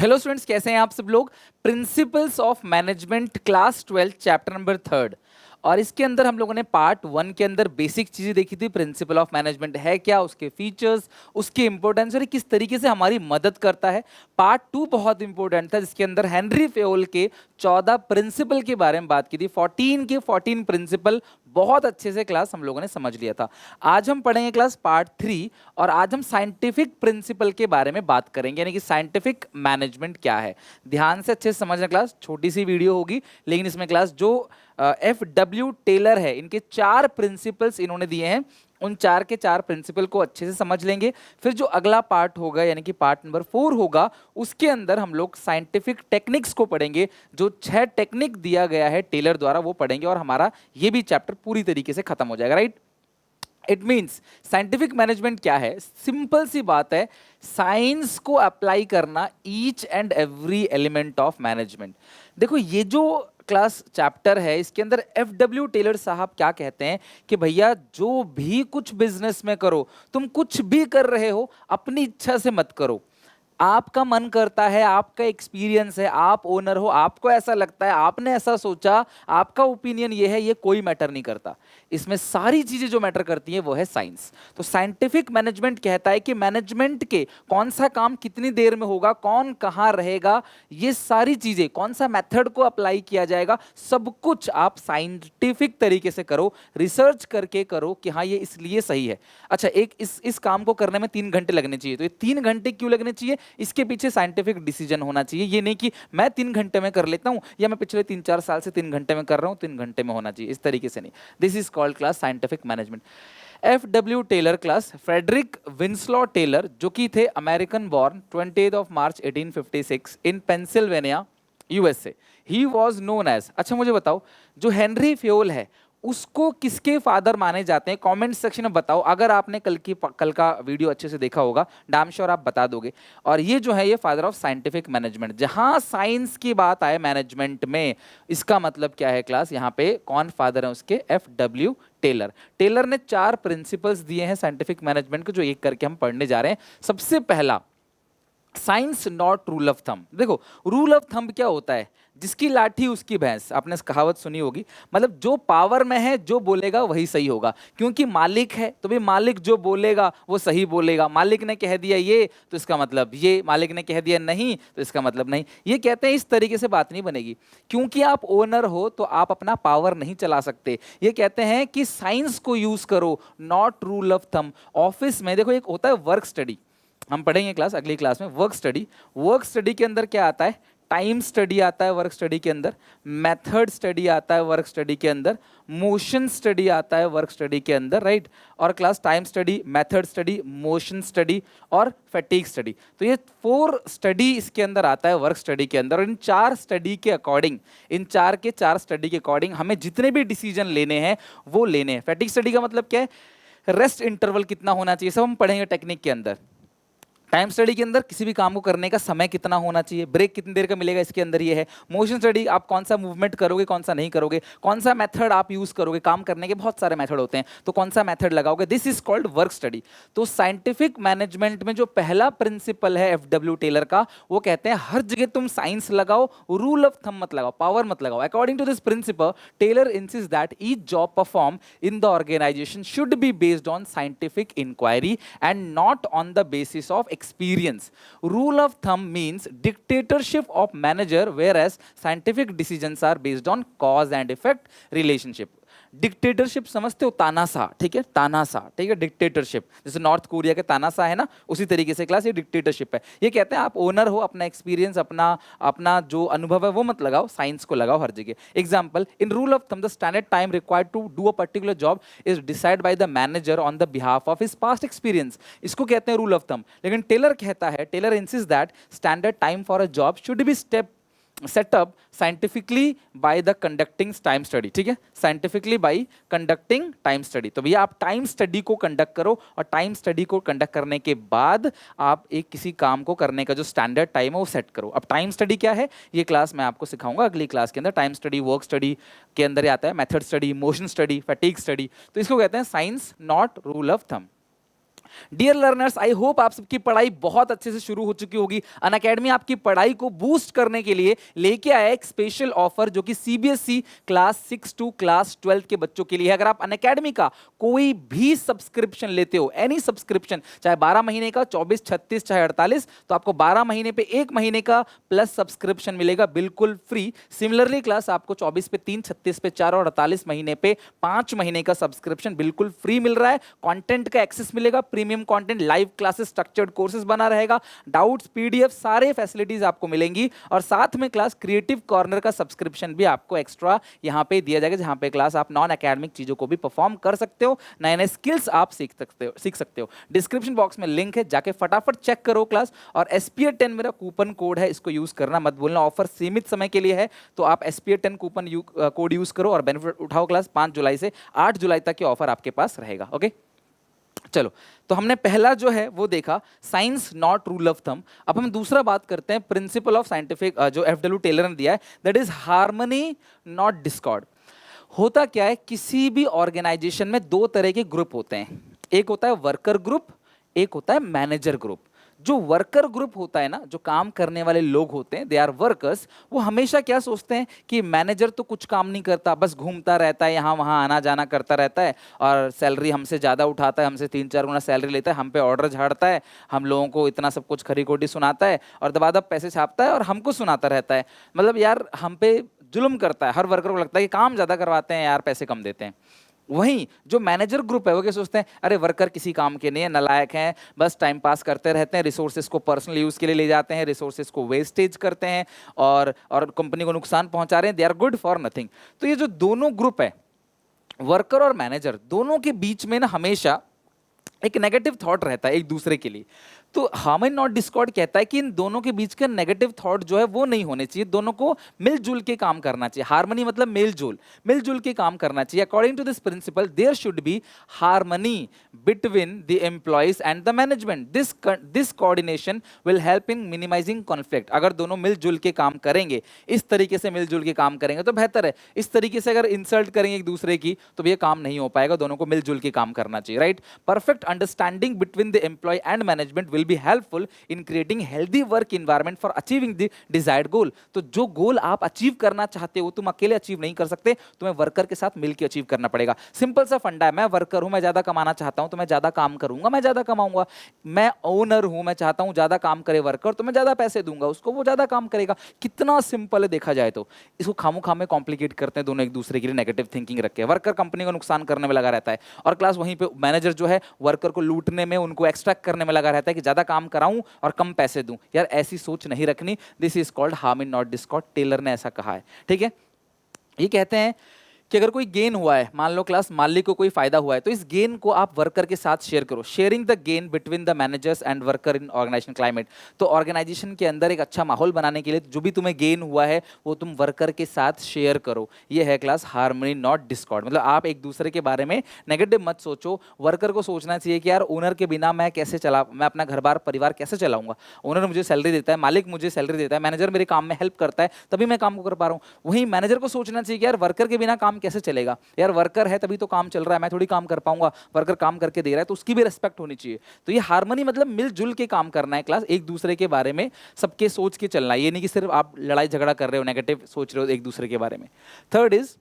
Hello students, कैसे हैं आप सब लोग। Principles of management class 12 chapter number 3 और इसके अंदर हम लोगों ने पार्ट 1 के अंदर बेसिक चीजें देखी थी। प्रिंसिपल ऑफ मैनेजमेंट है क्या, उसके फीचर्स, उसकी इंपॉर्टेंस और ये किस तरीके से हमारी मदद करता है। पार्ट 2 बहुत इंपॉर्टेंट था जिसके अंदर हेनरी फेयोल के 14 प्रिंसिपल के बारे में बात की थी। 14 के 14 प्रिंसिपल बहुत अच्छे से क्लास हम लोगों ने समझ लिया था। आज हम पढ़ेंगे क्लास पार्ट 3 और आज हम साइंटिफिक प्रिंसिपल के बारे में बात करेंगे, यानी कि साइंटिफिक मैनेजमेंट क्या है। ध्यान से अच्छे से समझना क्लास, छोटी सी वीडियो होगी लेकिन इसमें क्लास जो FW टेलर है, इनके 4 प्रिंसिपल्स इन्होंने दिए हैं, उन 4 के 4 प्रिंसिपल को अच्छे से समझ लेंगे। फिर जो अगला पार्ट होगा यानी कि पार्ट नंबर 4 होगा, उसके अंदर हम लोग साइंटिफिक टेक्निक्स को पढ़ेंगे। जो 6 टेक्निक दिया गया है टेलर द्वारा वो पढ़ेंगे और हमारा ये भी चैप्टर पूरी तरीके से खत्म हो जाएगा, right. It means scientific management क्या है, सिंपल सी बात है, साइंस को अप्लाई करना each and every element of management. देखो ये जो क्लास चैप्टर है इसके अंदर FW टेलर साहब क्या कहते हैं कि भैया जो भी कुछ बिजनेस में करो, तुम कुछ भी कर रहे हो अपनी इच्छा से मत करो। आपका मन करता है, आपका एक्सपीरियंस है, आप ओनर हो, आपको ऐसा लगता है, आपने ऐसा सोचा, आपका ओपिनियन ये है, ये कोई मैटर नहीं करता। इसमें सारी चीजें जो मैटर करती हैं वो है साइंस। तो साइंटिफिक मैनेजमेंट कहता है कि मैनेजमेंट के कौन सा काम कितनी देर में होगा, कौन कहाँ रहेगा, ये सारी चीजें, कौन सा मेथड को अप्लाई किया जाएगा, सब कुछ आप साइंटिफिक तरीके से करो, रिसर्च करके करो कि हाँ ये इसलिए सही है। अच्छा, एक इस काम को करने में 3 घंटे लगने चाहिए, तो ये 3 घंटे क्यों लगने चाहिए, इसके पीछे साइंटिफिक डिसीजन होना चाहिए। ये नहीं कि मैं 3 घंटे में कर लेता हूं या मैं पिछले 3-4 साल से 3 घंटे में कर रहा हूं, 3 घंटे में होना चाहिए, इस तरीके से नहीं। This is called class scientific management. FW Taylor class, Frederick Winslow Taylor, जो कि थे American born, 28 of March 1856 in Pennsylvania, USA। He was known as, अच्छा मुझे बताओ, जो हेनरी फ्योल है उसको किसके फादर माने जाते हैं, कमेंट सेक्शन में बताओ। अगर आपने कल का वीडियो अच्छे से देखा होगा, डैम श्योर आप बता दोगे। और ये जो है ये फादर ऑफ साइंटिफिक मैनेजमेंट। जहां साइंस की बात आए मैनेजमेंट में, इसका मतलब क्या है क्लास, यहाँ पे कौन फादर है उसके, FW टेलर। टेलर ने 4 प्रिंसिपल्स दिए हैं साइंटिफिक मैनेजमेंट को, जो एक करके हम पढ़ने जा रहे हैं। सबसे पहला, science not rule of thumb. देखो रूल ऑफ थंब क्या होता है, जिसकी लाठी उसकी भैंस, आपने कहावत सुनी होगी। मतलब जो पावर में है जो बोलेगा वही सही होगा, क्योंकि मालिक है तो भाई मालिक जो बोलेगा वो सही बोलेगा। मालिक ने कह दिया ये तो इसका मतलब ये, मालिक ने कह दिया नहीं तो इसका मतलब नहीं। ये कहते हैं इस तरीके से बात नहीं बनेगी, क्योंकि आप ओनर हो तो आप अपना पावर नहीं चला सकते। ये कहते हैं कि साइंस को यूज करो, not rule of thumb. Office में देखो एक होता है वर्क स्टडी, हम पढ़ेंगे क्लास अगली क्लास में वर्क स्टडी। वर्क स्टडी के अंदर क्या आता है, टाइम स्टडी आता है वर्क स्टडी के अंदर, मेथड स्टडी आता है वर्क स्टडी के अंदर, मोशन स्टडी आता है वर्क स्टडी के अंदर, राइट। और class time study, method study, motion study और फैटिग स्टडी। तो ये 4 स्टडी इसके अंदर आता है वर्क स्टडी के अंदर। और इन 4 स्टडी के अकॉर्डिंग, इन 4 के 4 स्टडी के अकॉर्डिंग हमें जितने भी डिसीजन लेने हैं वो लेने हैं। फैटिग स्टडी का मतलब क्या है, रेस्ट इंटरवल कितना होना चाहिए, सब हम पढ़ेंगे टेक्निक के अंदर। टाइम स्टडी के अंदर किसी भी काम को करने का समय कितना होना चाहिए, ब्रेक कितनी देर का मिलेगा, इसके अंदर ये है। मोशन स्टडी, आप कौन सा मूवमेंट करोगे कौन सा नहीं करोगे, कौन सा मेथड आप यूज करोगे, काम करने के बहुत सारे मेथड होते हैं तो कौन सा मेथड लगाओगे, this is called work study. तो साइंटिफिक मैनेजमेंट में जो पहला प्रिंसिपल है FW टेलर का, वो कहते हैं हर जगह तुम साइंस लगाओ, रूल ऑफ थंब मत लगाओ, पावर मत लगाओ। According to this principle, Taylor insists that each job performed in the organization should be based on scientific inquiry and not on the basis of experience. Rule of thumb means dictatorship of manager, whereas scientific decisions are based on cause and effect relationship. Dictatorship समझते हो, तानाशाह, ठीक है, तानाशाह, ठीक है, dictatorship जैसे north Korea के तानाशाह है ना, उसी तरीके से क्लास ये डिक्टेटरशिप है। ये कहते हैं आप ओनर हो, अपना एक्सपीरियंस, अपना अपना जो अनुभव है वो मत लगाओ, साइंस को लगाओ हर जगह। Example, in rule of thumb the standard time required to do a particular job is decide by the manager on the behalf of his past experience. इसको कहते हैं रूल ऑफ थंब। लेकिन टेलर कहता है, Taylor insist that standard time for a job should be set up scientifically by the conducting time study, ठीक है, scientifically by conducting time study. तो भैया आप टाइम स्टडी को कंडक्ट करो और टाइम स्टडी को कंडक्ट करने के बाद आप एक किसी काम को करने का जो स्टैंडर्ड टाइम है वो सेट करो। अब टाइम स्टडी क्या है ये क्लास मैं आपको सिखाऊंगा अगली क्लास के अंदर। टाइम स्टडी वर्क स्टडी के अंदर आता है, method study, motion study, fatigue study. तो इसको कहते हैं science not rule of thumb. Dear learners, I hope आप सबकी पढ़ाई बहुत अच्छे से शुरू हो चुकी होगी। अनअकैडमी आपकी पढ़ाई को बूस्ट करने के लिए लेके आया एक स्पेशल ऑफर जो कि सीबीएसई क्लास 6 टू क्लास 12 के बच्चों के लिए है। अगर आप अनअकैडमी का कोई भी सब्सक्रिप्शन लेते हो, एनी सब्सक्रिप्शन, चाहे 12 महीने का, 24, 36, चाहे 48, तो आपको 12 महीने पे 1 महीने का प्लस सब्सक्रिप्शन मिलेगा बिल्कुल फ्री। सिमिलरली क्लास आपको 24 पे 3, 36 पे 4 और 48 महीने पे 5 महीने का सब्सक्रिप्शन बिल्कुल फ्री मिल रहा है। कंटेंट का एक्सेस मिलेगा, premium content, live classes, structured courses बना रहेगा, डाउट्स, पीडीएफ, सारे फैसिलिटीज आपको मिलेंगी। और साथ में क्लास क्रिएटिव कॉर्नर का सब्सक्रिप्शन भी आपको एक्स्ट्रा यहां पे दिया जाएगा, जहां पे क्लास आप नॉन एकेडमिक चीजों को भी परफॉर्म कर सकते हो, नए नए स्किल्स आप सीख सकते हो। डिस्क्रिप्शन बॉक्स में लिंक है, जाके फटाफट चेक करो क्लास। और SPA10 मेरा कूपन कोड है, इसको यूज करना मत भूलना। ऑफर सीमित समय के लिए है, तो आप SPA10 कूपन कोड यूज करो और बेनिफिट उठाओ क्लास। 5 जुलाई से 8 जुलाई तक के ऑफर आपके पास रहेगा। ओके, चलो, तो हमने पहला जो है वो देखा science not rule of thumb. अब हम दूसरा बात करते हैं प्रिंसिपल ऑफ साइंटिफिक, जो FW टेलर ने दिया है, that is harmony not Discord. होता क्या है, किसी भी ऑर्गेनाइजेशन में दो तरह के ग्रुप होते हैं, एक होता है वर्कर ग्रुप, एक होता है मैनेजर ग्रुप। जो वर्कर ग्रुप होता है ना, जो काम करने वाले लोग होते हैं, दे आर वर्कर्स, वो हमेशा क्या सोचते हैं कि मैनेजर तो कुछ काम नहीं करता, बस घूमता रहता है, यहाँ वहाँ आना जाना करता रहता है, और सैलरी हमसे ज़्यादा उठाता है, हमसे 3-4 गुना सैलरी लेता है, हम पे ऑर्डर झाड़ता है, हम लोगों को इतना सब कुछ खरी खोटी सुनाता है, और दबादब पैसे छापता है और हमको सुनाता रहता है। मतलब यार हम पे जुल्म करता है। हर वर्कर को लगता है कि काम ज़्यादा करवाते हैं यार, पैसे कम देते हैं। वहीं जो मैनेजर ग्रुप है वो क्या सोचते हैं, अरे वर्कर किसी काम के नहीं है, नालायक हैं, बस टाइम पास करते रहते हैं, रिसोर्सेज को पर्सनल यूज के लिए ले जाते हैं, रिसोर्सेज को वेस्टेज करते हैं, और कंपनी को नुकसान पहुंचा रहे हैं, they are good for nothing. तो ये जो दोनों ग्रुप है, वर्कर और मैनेजर, दोनों के बीच में ना हमेशा एक नेगेटिव थॉट रहता है एक दूसरे के लिए। तो हार्मनी नॉट डिस्कॉर्ड कहता है कि इन दोनों के बीच का नेगेटिव थॉट जो है वो नहीं होने चाहिए, दोनों को मिलजुल के काम करना चाहिए। हार्मनी मतलब मिलजुल, मिलजुल के काम करना चाहिए। According to this principle there should be harmony between the employees and the management. This coordination will help in minimising conflict. अगर दोनों मिलजुल के काम करेंगे, इस तरीके से मिलजुल के काम करेंगे तो बेहतर है। इस तरीके से अगर इंसल्ट करेंगे एक दूसरे की तो ये काम नहीं हो पाएगा, दोनों को मिलजुल के काम करना चाहिए, right. Perfect understanding between the employee and management will be helpful in creating healthy work environment for achieving the desired goal। तो जो गोल आप अचीव करना चाहते हो तुम अकेले अचीव नहीं कर सकते, तुम्हें वर्कर के साथ मिलकर अचीव करना पड़ेगा। सिंपल सा फंडा है, मैं वर्कर हूं, मैं ज्यादा कमाना चाहता हूं तो मैं ज्यादा काम करूंगा, मैं ज्यादा कमाऊंगा। मैं ओनर हूं, मैं चाहता हूं ज्यादा काम करे वर्कर तो मैं ज्यादा पैसे दूंगा उसको, वो ज्यादा काम करेगा। कितना सिंपल है देखा जाए तो। इसको खामो खामे कॉम्प्लिकेट करते हैं दोनों एक दूसरे के लिए, नेगेटिव थिंकिंग रख के। वर्कर कंपनी को नुकसान करने में लगा रहता है और क्लास वहीं पे मैनेजर जो है वर्कर को लूटने में, उनको एक्सट्रैक्ट करने में लगा रहता है कि ज्यादा काम कराऊं और कम पैसे दूं। यार ऐसी सोच नहीं रखनी। This is called harmony not discord. Taylor ने ऐसा कहा है, ठीक है। ये कहते हैं कि अगर कोई गेन हुआ है, मान लो क्लास मालिक को कोई फायदा हुआ है, तो इस गेन को आप वर्कर के साथ शेयर करो। Sharing the gain between the managers and worker in organisation climate. तो ऑर्गेनाइजेशन के अंदर एक अच्छा माहौल बनाने के लिए जो भी तुम्हें गेन हुआ है वो तुम वर्कर के साथ शेयर करो। ये है क्लास हार्मनी नॉट डिस्कॉर्ड। मतलब आप एक दूसरे के बारे में नेगेटिव मत सोचो। वर्कर को सोचना चाहिए कि यार ओनर के बिना मैं अपना घर बार परिवार कैसे चलाऊंगा। ओनर मुझे सैलरी देता है, मालिक मुझे सैलरी देता है, मैनेजर मेरे काम में हेल्प करता है, तभी मैं काम को कर पा रहा हूँ। वहीं मैनेजर को सोचना चाहिए कि यार वर्कर के बिना काम कैसे चलेगा। यार वर्कर है तभी तो काम चल रहा है, मैं थोड़ी काम कर पाऊंगा, वर्कर काम करके दे रहा है तो उसकी भी रिस्पेक्ट होनी चाहिए। तो ये हार्मनी मतलब मिलजुल के काम करना है क्लास, एक दूसरे के बारे में सबके सोच के चलना है। ये नहीं कि सिर्फ आप लड़ाई झगड़ा कर रहे हो, नेगेटिव सोच रहे हो एक दूसरे के बारे में। Third is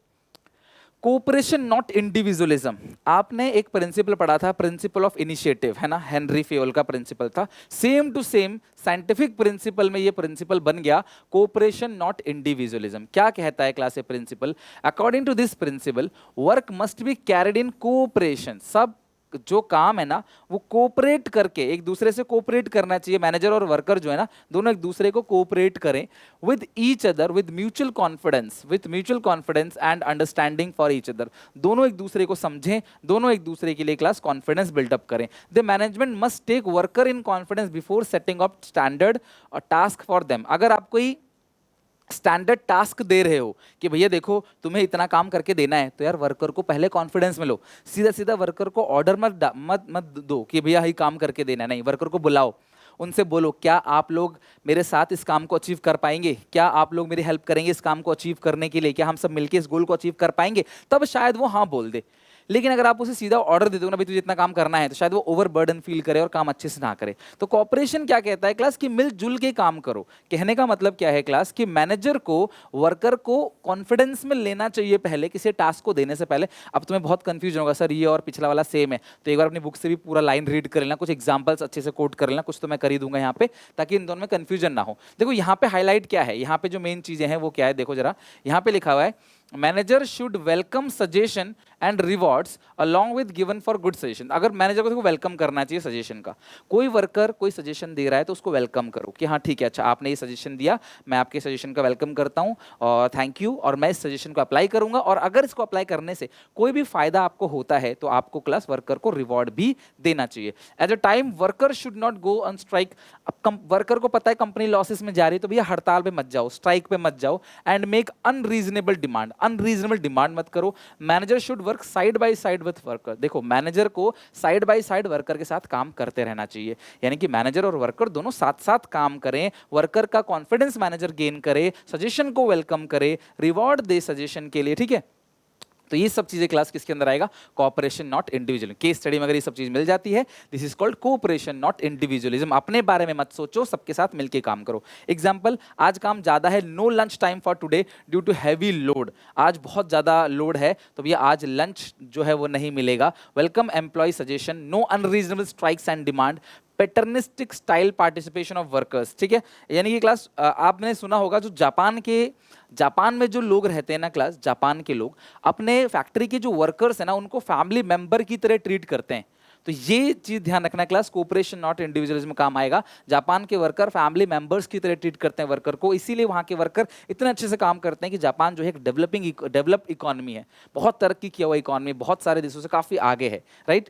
cooperation not individualism. आपने एक प्रिंसिपल पढ़ा था, प्रिंसिपल ऑफ इनिशिएटिव, है ना, हेनरी फेयोल का प्रिंसिपल था। Same to same scientific principle में ये प्रिंसिपल बन गया, कोऑपरेशन नॉट इंडिविजुअलिज्म। क्या कहता है class a principle? According to this principle work must be carried in cooperation. सब जो काम है ना वो कोऑपरेट करके, एक दूसरे से कोऑपरेट करना चाहिए। मैनेजर और वर्कर जो है ना दोनों एक दूसरे को कोऑपरेट करें with each other, with mutual confidence and understanding for each other. दोनों एक दूसरे को समझें, दोनों एक दूसरे के लिए क्लास कॉन्फिडेंस बिल्डअप करें। The management must take worker in confidence before setting up standard task for them. अगर आप कोई स्टैंडर्ड टास्क दे रहे हो कि भैया देखो तुम्हें इतना काम करके देना है, तो यार वर्कर को पहले कॉन्फिडेंस में लो। सीधा सीधा वर्कर को ऑर्डर मत दो कि भैया ही काम करके देना है। नहीं, वर्कर को बुलाओ, उनसे बोलो क्या आप लोग मेरे साथ इस काम को अचीव कर पाएंगे, क्या आप लोग मेरी हेल्प करेंगे इस काम को अचीव करने के लिए, क्या हम सब मिलकर इस गोल को अचीव कर पाएंगे। तब शायद वो हाँ बोल दे। लेकिन अगर आप उसे सीधा ऑर्डर दे दो ना भाई तुझे इतना काम करना है, तो शायद वो ओवरबर्डन फील करे और काम अच्छे से ना करे। तो कॉपरेशन क्या कहता है क्लास, कि मिलजुल के काम करो। कहने का मतलब क्या है क्लास, कि मैनेजर को वर्कर को कॉन्फिडेंस में लेना चाहिए पहले, किसी टास्क को देने से पहले। अब तुम्हें बहुत कंफ्यूजन होगा, सर ये और पिछला वाला सेम है, तो एक बार अपनी बुक से भी पूरा लाइन रीड कर लेना, कुछ एग्जांपल्स अच्छे से कोट कर लेना, कुछ तो मैं कर ही दूंगा यहाँ पे, ताकि इन दोनों में कंफ्यूजन ना हो। देखो यहाँ पे हाईलाइट क्या है, यहाँ पे जो मेन चीजें हैं वो क्या है, देखो जरा, यहाँ पे लिखा हुआ है manager should welcome suggestion and rewards along with given for good suggestion. अगर मैनेजर को देखो वेलकम करना चाहिए सजेशन का, कोई वर्कर कोई सजेशन दे रहा है तो उसको वेलकम करो कि हाँ ठीक है, अच्छा आपने ये सजेशन दिया, मैं आपके सजेशन का वेलकम करता हूँ और थैंक यू, और मैं इस सजेशन को अप्लाई करूंगा, और अगर इसको अप्लाई करने से कोई भी फायदा आपको होता है तो आपको क्लास वर्कर को रिवॉर्ड भी देना चाहिए। At a time worker should not go on strike. अब वर्कर को पता है कंपनी लॉसेस में जा रही है, तो भैया हड़ताल पे मत जाओ, स्ट्राइक पे मत जाओ, and make unreasonable demand. Unreasonable demand मत करो। Manager should work side by side with worker. देखो मैनेजर को साइड बाय साइड वर्कर के साथ काम करते रहना चाहिए, यानी कि मैनेजर और वर्कर दोनों साथ साथ काम करें, वर्कर का कॉन्फिडेंस मैनेजर गेन करे, सजेशन को वेलकम करे, रिवॉर्ड दे सजेशन के लिए, ठीक है। तो ये सब चीजें क्लास किसके अंदर आएगा, cooperation not individual. Case study में अगर ये सब चीज मिल जाती है, this is called cooperation not individualism. अपने बारे में मत सोचो, सबके साथ मिलके काम करो। एग्जांपल, आज काम ज्यादा है, no lunch time for today due to heavy load. आज बहुत ज्यादा लोड है तो भैया आज लंच जो है वो नहीं मिलेगा। Welcome employ suggestion, no unreasonable strikes and demand, paternalistic style participation of workers, ठीक है। यानी कि क्लास आपने सुना होगा जो जापान में जो लोग रहते हैं ना क्लास, जापान के लोग अपने फैक्ट्री के जो वर्कर्स हैं ना उनको फैमिली मेंबर की तरह ट्रीट करते हैं। तो ये चीज ध्यान रखना क्लास, कोऑपरेशन नॉट इंडिविजुअलिज्म काम आएगा। जापान के वर्कर फैमिली मेंबर्स की तरह ट्रीट करते हैं वर्कर को, इसीलिए वहां के वर्कर इतने अच्छे से काम करते हैं कि जापान जो है एक डेवलप इकोनॉमी है, बहुत तरक्की किया हुआ इकोनॉमी, बहुत सारे देशों से काफी आगे है, right.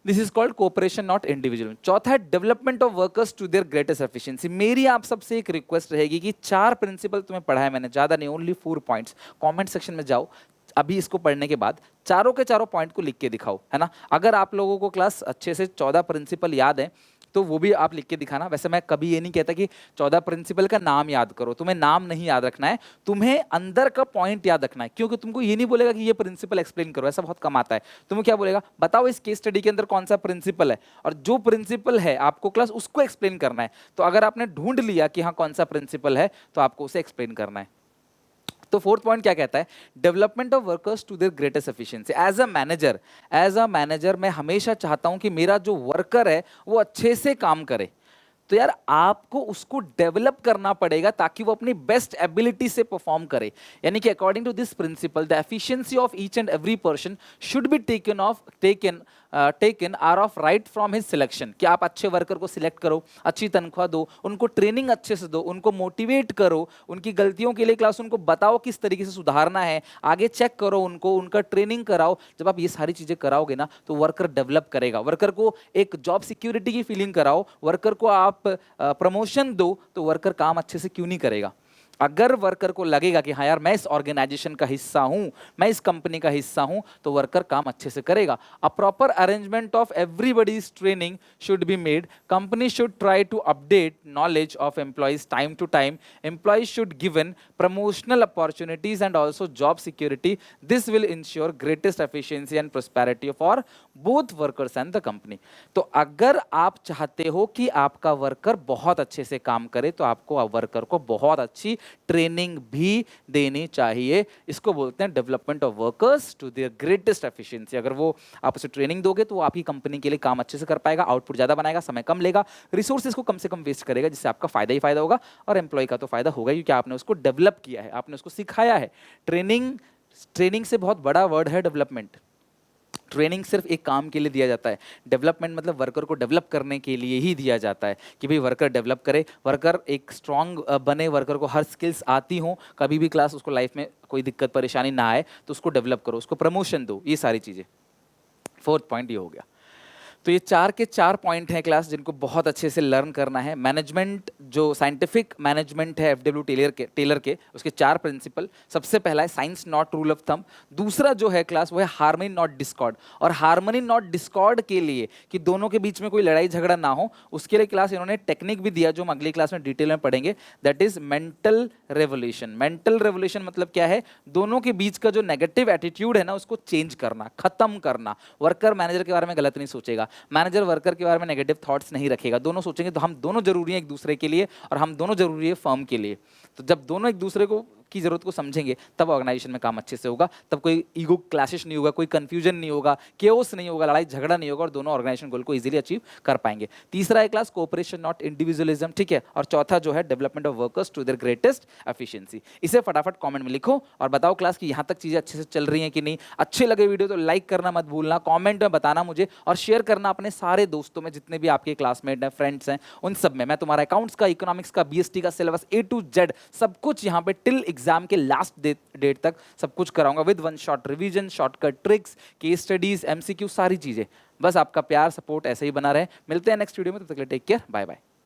This is called cooperation not individual. चौथा है development of workers to their greatest efficiency. मेरी आप सबसे एक रिक्वेस्ट रहेगी कि 4 प्रिंसिपल तुम्हें पढ़ा है मैंने, ज्यादा नहीं, ओनली 4 पॉइंट्स। कमेंट सेक्शन में जाओ अभी इसको पढ़ने के बाद, चारों के चारों पॉइंट को लिख के दिखाओ, है ना। अगर आप लोगों को क्लास अच्छे से 14 प्रिंसिपल याद है तो वो भी आप लिख के दिखाना। वैसे मैं कभी ये नहीं कहता कि 14 प्रिंसिपल का नाम याद करो, तुम्हें नाम नहीं याद रखना है, तुम्हें अंदर का पॉइंट याद रखना है, क्योंकि तुमको ये नहीं बोलेगा कि ये प्रिंसिपल एक्सप्लेन करो, ऐसा बहुत कम आता है। तुम्हें क्या बोलेगा, बताओ इस केस स्टडी के अंदर कौन सा प्रिंसिपल है, और जो प्रिंसिपल है आपको क्लास उसको एक्सप्लेन करना है। तो अगर आपने ढूंढ लिया कि हाँ कौन सा प्रिंसिपल है, तो आपको उसे एक्सप्लेन करना है। तो 4th पॉइंट क्या कहता है, development of workers to their greatest efficiency. As a manager मैं हमेशा चाहता हूं कि मेरा जो वर्कर है वो अच्छे से काम करे। तो यार आपको उसको डेवलप करना पड़ेगा ताकि वो अपनी बेस्ट एबिलिटी से परफॉर्म करे। यानी कि according to this principle the efficiency of each and every person should be taken are of right from his selection. कि आप अच्छे वर्कर को सिलेक्ट करो, अच्छी तनख्वाह दो, उनको ट्रेनिंग अच्छे से दो, उनको मोटिवेट करो, उनकी गलतियों के लिए क्लास उनको बताओ किस तरीके से सुधारना है, आगे चेक करो उनको, उनका ट्रेनिंग कराओ। जब आप ये सारी चीजें कराओगे ना तो वर्कर डेवलप करेगा, वर्कर को एक जॉब सिक्योरिटी की फीलिंग कराओ, वर्कर को आप प्रमोशन दो, तो वर्कर काम अच्छे से क्यों नहीं करेगा। अगर वर्कर को लगेगा कि हाँ यार मैं इस ऑर्गेनाइजेशन का हिस्सा हूं, मैं इस कंपनी का हिस्सा हूं, तो वर्कर काम अच्छे से करेगा। A proper arrangement of everybody's training should be made. Company should try to update knowledge of employees time to time. Employees should given promotional opportunities and also job security. This will ensure greatest efficiency and prosperity for both workers and the company. तो अगर आप चाहते हो कि आपका worker बहुत अच्छे से काम करे, तो आपको वर्कर को बहुत अच्छी ट्रेनिंग भी देनी चाहिए। इसको बोलते हैं development of workers to their greatest efficiency. अगर वो आप उसे ट्रेनिंग दोगे तो वो आपकी कंपनी के लिए काम अच्छे से कर पाएगा, आउटपुट ज्यादा बनाएगा, समय कम लेगा, रिसोर्सेज को कम से कम वेस्ट करेगा, जिससे आपका फायदा ही फायदा होगा और एम्प्लॉय का तो फायदा होगा क्योंकि आपने उसको डेवलप किया है, आपने उसको सिखाया है। ट्रेनिंग से बहुत बड़ा वर्ड है डेवलपमेंट। ट्रेनिंग सिर्फ एक काम के लिए दिया जाता है, डेवलपमेंट मतलब वर्कर को डेवलप करने के लिए ही दिया जाता है कि भाई वर्कर डेवलप करे, वर्कर एक स्ट्रांग बने, वर्कर को हर स्किल्स आती हो, कभी भी क्लास उसको लाइफ में कोई दिक्कत परेशानी ना आए, तो उसको डेवलप करो, उसको प्रमोशन दो, ये सारी चीज़ें। 4th पॉइंट ये हो गया। तो ये 4 के 4 पॉइंट हैं क्लास जिनको बहुत अच्छे से लर्न करना है। मैनेजमेंट जो साइंटिफिक मैनेजमेंट है एफडब्ल्यू टेलर के उसके 4 प्रिंसिपल। सबसे पहला है science not rule of thumb. दूसरा जो है क्लास वो है हार्मनी नॉट डिस्कॉर्ड। और हार्मनी नॉट डिस्कॉर्ड के लिए कि दोनों के बीच में कोई लड़ाई झगड़ा ना हो, उसके लिए क्लास इन्होंने टेक्निक भी दिया जो हम अगली क्लास में डिटेल में पढ़ेंगे। That is mental revolution. Mental revolution मतलब क्या है? दोनों के बीच का जो नेगेटिव एटीट्यूड है ना उसको चेंज करना, खत्म करना। वर्कर मैनेजर के बारे में गलत नहीं सोचेगा, मैनेजर वर्कर के बारे में नेगेटिव थॉट्स नहीं रखेगा। दोनों सोचेंगे तो हम दोनों जरूरी हैं एक दूसरे के लिए और हम दोनों जरूरी है फर्म के लिए। तो जब दोनों एक दूसरे को की जरूरत को समझेंगे तब ऑर्गेनाइजेशन में काम अच्छे से होगा, तब कोई ईगो क्लैशेस नहीं होगा, कोई कंफ्यूजन नहीं होगा, केओस नहीं होगा, लड़ाई झगड़ा नहीं होगा और दोनों ऑर्गेनाइजेशन गोल को इजीली अचीव कर पाएंगे। तीसरा है क्लास कोऑपरेशन नॉट इंडिविजुअलिज्म, ठीक है। और चौथा जो है development of workers to their greatest efficiency. इसे फटाफट कमेंट में लिखो और बताओ क्लास की यहाँ तक चीजें अच्छे से चल रही हैं कि नहीं। अच्छे लगे वीडियो तो लाइक करना मत भूलना, कमेंट में बताना मुझे और शेयर करना अपने सारे दोस्तों में, जितने भी आपके क्लासमेट हैं, फ्रेंड्स हैं, उन सब में। मैं तुम्हारा अकाउंट्स का, इकोनॉमिक्स का, बीएसटी का सिलेबस A to Z सब कुछ यहाँ पे टिल एग्जाम के लास्ट डेट तक सब कुछ कराऊंगा with one shot revision, shortcut tricks, case studies, MCQ, सारी चीजें। बस आपका प्यार सपोर्ट ऐसे ही बना रहे। मिलते हैं नेक्स्ट वीडियो में, तब तक के लिए टेक केयर, बाय बाय।